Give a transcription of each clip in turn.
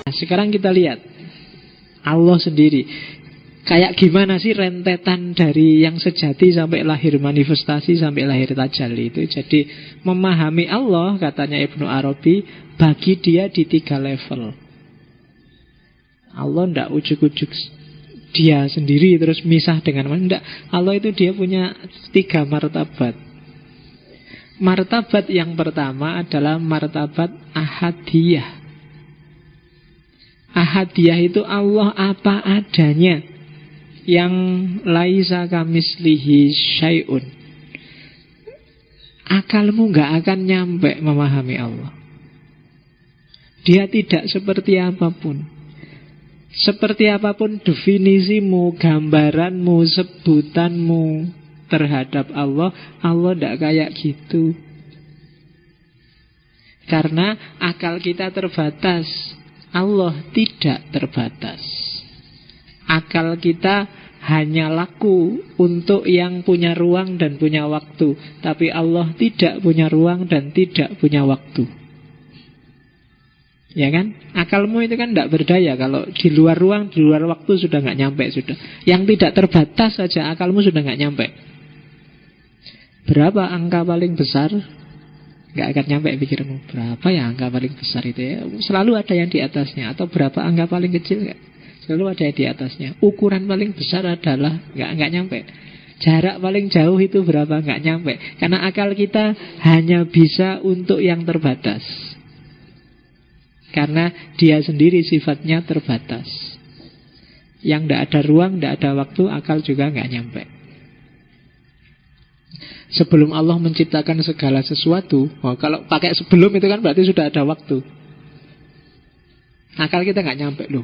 Nah, sekarang kita lihat Allah sendiri. Kayak gimana sih rentetan dari yang sejati sampai lahir manifestasi sampai lahir tajalli itu. Jadi memahami Allah, katanya Ibnu Arabi, bagi dia di 3 level. Allah tidak ujuk-ujuk dia sendiri terus misah dengan tidak. Allah itu dia punya 3 martabat. Martabat yang pertama adalah martabat ahadiyah. Ahadiyah itu Allah apa adanya, yang laisa kamislihi syai'un. Akalmu gak akan nyampe memahami Allah. Dia tidak seperti apapun. Seperti apapun definisimu, gambaranmu, sebutanmu terhadap Allah, Allah tidak kayak gitu. Karena akal kita terbatas, Allah tidak terbatas. Akal kita hanya laku untuk yang punya ruang dan punya waktu. Tapi Allah tidak punya ruang dan tidak punya waktu. Ya kan? Akalmu itu kan tidak berdaya. Kalau di luar ruang, di luar waktu sudah nggak nyampe sudah. Yang tidak terbatas saja akalmu sudah nggak nyampe. Berapa angka paling besar? Nggak akan nyampe pikirmu. Berapa ya angka paling besar itu ya? Selalu ada yang di atasnya. Atau berapa angka paling kecil nggak? Selalu ada yang di atasnya. Ukuran paling besar adalah nggak nyampe. Jarak paling jauh itu berapa? Nggak nyampe. Karena akal kita hanya bisa untuk yang terbatas. Karena dia sendiri sifatnya terbatas. Yang tidak ada ruang, tidak ada waktu, akal juga nggak nyampe. Sebelum Allah menciptakan segala sesuatu, kalau pakai sebelum itu kan berarti sudah ada waktu. Akal kita nggak nyampe loh.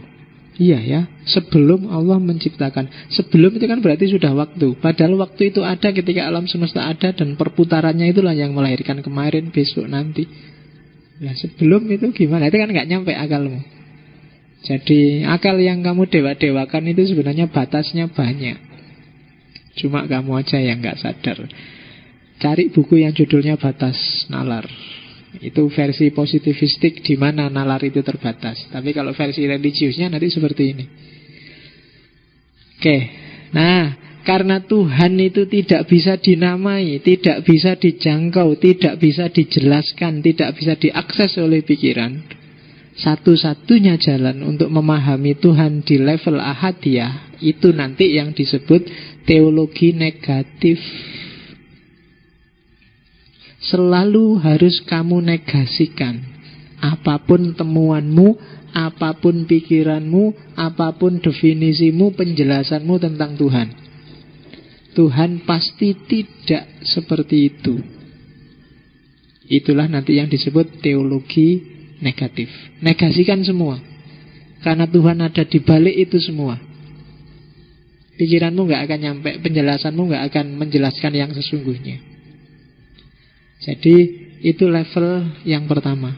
Iya ya, sebelum Allah menciptakan. Sebelum itu kan berarti sudah waktu. Padahal waktu itu ada ketika alam semesta ada, dan perputarannya itulah yang melahirkan kemarin, besok, nanti. Nah, sebelum itu gimana? Itu kan nggak nyampe akalmu. Jadi akal yang kamu dewa-dewakan itu sebenarnya batasnya banyak. Cuma kamu aja yang nggak sadar. Cari buku yang judulnya Batas Nalar. Itu versi positivistik di mana nalar itu terbatas. Tapi kalau versi religiusnya nanti seperti ini. Oke. Nah, karena Tuhan itu tidak bisa dinamai, tidak bisa dijangkau, tidak bisa dijelaskan, tidak bisa diakses oleh pikiran. Satu-satunya jalan untuk memahami Tuhan di level ahadiyah itu nanti yang disebut teologi negatif. Selalu harus kamu negasikan apapun temuanmu, apapun pikiranmu, apapun definisimu, penjelasanmu tentang Tuhan. Tuhan pasti tidak seperti itu. Itulah nanti yang disebut teologi negatif. Negasikan semua. Karena Tuhan ada di balik itu semua. Pikiranmu gak akan nyampe, penjelasanmu gak akan menjelaskan yang sesungguhnya. Jadi itu level yang pertama.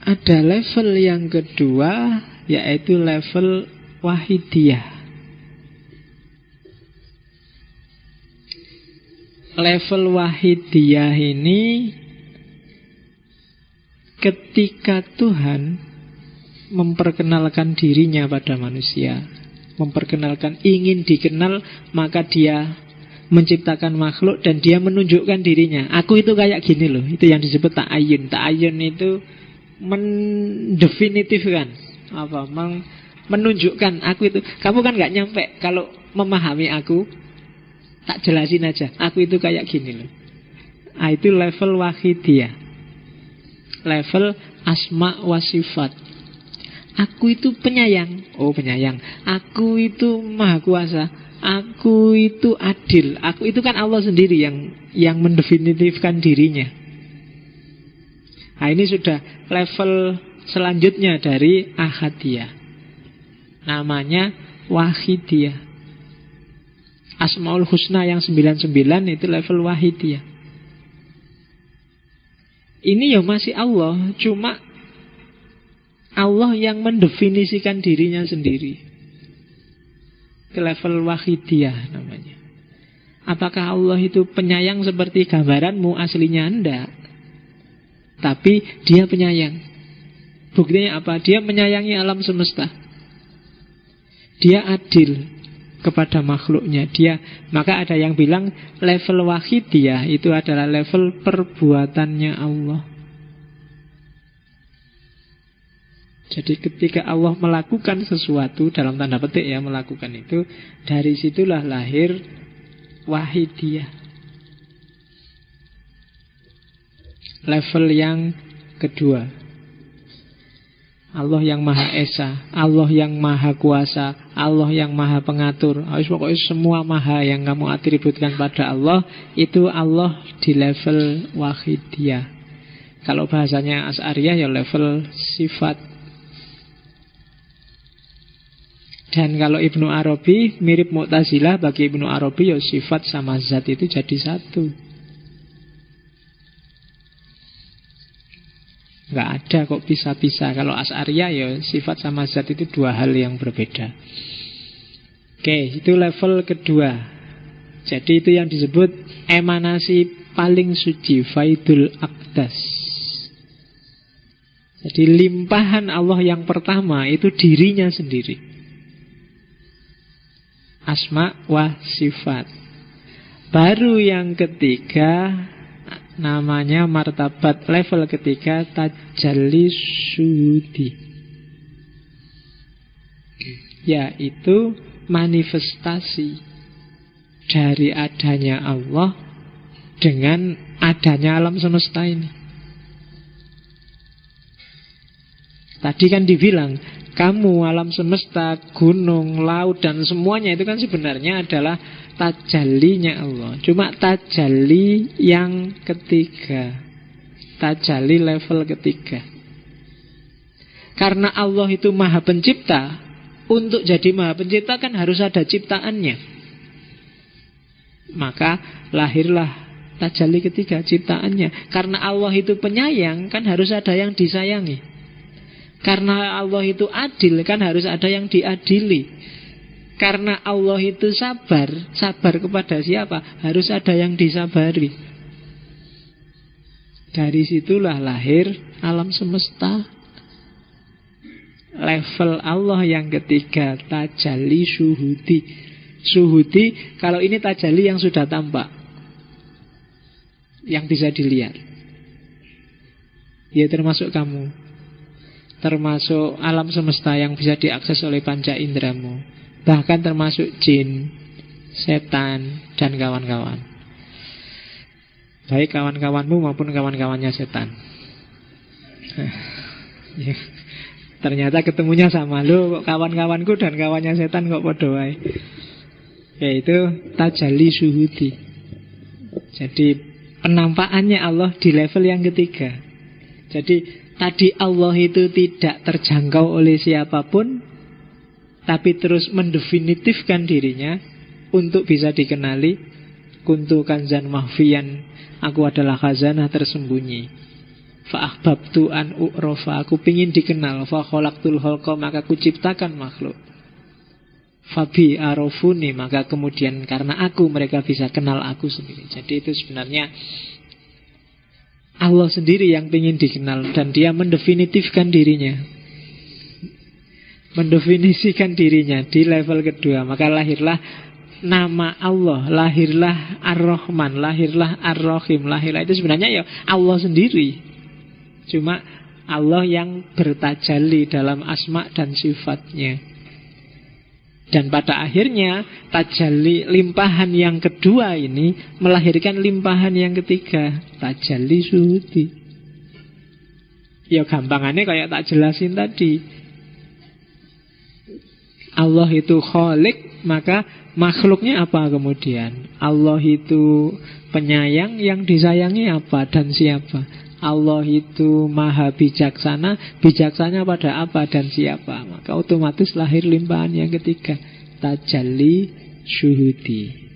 Ada level yang kedua, yaitu level wahidiyah. Level wahidiyah ini ketika Tuhan memperkenalkan dirinya pada manusia, memperkenalkan ingin dikenal, maka dia menciptakan makhluk dan dia menunjukkan dirinya. Aku itu kayak gini loh. Itu yang disebut ta'ayun. Ta'ayun itu mendefinitifkan apa? Menunjukkan aku itu. Kamu kan gak nyampe kalau memahami aku. Tak jelasin aja, aku itu kayak gini loh. Nah, itu level wahidiyah. Level asma wa sifat. Aku itu penyayang. Oh, penyayang. Aku itu maha kuasa. Aku itu adil. Aku itu kan Allah sendiri yang mendefinitifkan dirinya. Nah, ini sudah level selanjutnya dari ahadiyah. Namanya wahidiyah. Asmaul Husna yang 99 itu level wahidiyah. Ini ya masih Allah, cuma Allah yang mendefinisikan dirinya sendiri. Ke level wahidiyah namanya. Apakah Allah itu penyayang seperti gambaranmu? Aslinya enggak. tapi dia penyayang. Buktinya apa? Dia menyayangi alam semesta. Dia adil kepada makhluknya. Maka ada yang bilang level wahidiyah itu adalah level perbuatannya Allah. Jadi ketika Allah melakukan sesuatu, dalam tanda petik ya melakukan itu, dari situlah lahir wahidiyah. Level yang kedua, Allah yang Maha Esa, Allah yang Maha Kuasa, Allah yang Maha Pengatur. Pokoknya semua Maha yang kamu atributkan pada Allah, itu Allah di level wahidiyah. Kalau bahasanya Asy'ariyah ya level sifat. Dan kalau Ibnu Arabi mirip Mu'tazilah, bagi Ibnu Arabi ya sifat sama zat itu jadi satu. Nggak ada kok pisah-pisah. Kalau Asy'ariyah ya sifat sama zat itu dua hal yang berbeda. Oke, itu level kedua. Jadi itu yang disebut emanasi paling suci, Faidul Aqdas. Jadi limpahan Allah yang pertama itu dirinya sendiri, asma wa sifat. Baru yang ketiga namanya martabat level ketiga, tajalli syuhudi, yaitu manifestasi dari adanya Allah dengan adanya alam semesta ini. Tadi kan dibilang kamu, alam semesta, gunung, laut, dan semuanya itu kan sebenarnya adalah tajallinya Allah. Cuma tajalli yang ketiga, tajalli level ketiga. Karena Allah itu Maha Pencipta, untuk jadi Maha Pencipta kan harus ada ciptaannya. Maka lahirlah tajalli ketiga, ciptaannya. Karena Allah itu penyayang, kan harus ada yang disayangi. Karena Allah itu adil, kan harus ada yang diadili. Karena Allah itu sabar, sabar kepada siapa? Harus ada yang disabari. Dari situlah lahir alam semesta. Level Allah yang ketiga, tajalli syuhudi. Syuhudi, kalau ini tajalli yang sudah tampak, yang bisa dilihat. Ya termasuk kamu, termasuk alam semesta yang bisa diakses oleh panca indramu, bahkan termasuk jin, setan, dan kawan-kawan. Baik kawan-kawanmu maupun kawan-kawannya setan. Ya, ternyata ketemunya sama. Loh, kok kawan-kawanku dan kawannya setan kok podo wae. Yaitu tajalli syuhudi. Jadi penampakannya Allah di level yang ketiga. Jadi tadi Allah itu tidak terjangkau oleh siapapun, tapi terus mendefinitifkan dirinya untuk bisa dikenali. Kuntu kanzan mahfiyan, aku adalah khazanah tersembunyi. Fa'ahbabtu an u'rofa, aku pingin dikenal. Fakholaktul holqa, maka aku ciptakan makhluk. Fabi arofuni, maka kemudian karena aku mereka bisa kenal aku sendiri. Jadi itu sebenarnya Allah sendiri yang ingin dikenal, dan dia mendefinitifkan dirinya, mendefinisikan dirinya di level kedua. Maka lahirlah nama Allah, lahirlah Ar-Rahman, lahirlah Ar-Rahim, lahirlah itu sebenarnya ya Allah sendiri. Cuma Allah yang bertajalli dalam asma dan sifatnya. Dan pada akhirnya tajalli limpahan yang kedua ini melahirkan limpahan yang ketiga, tajalli syuhudi. Ya gampangannya kayak tak jelasin tadi. Allah itu khalik, maka makhluknya apa kemudian? Allah itu penyayang, yang disayangi apa dan siapa? Allah itu maha bijaksana, bijaksana pada apa dan siapa? Maka otomatis lahir limpahan yang ketiga, tajalli syuhudi.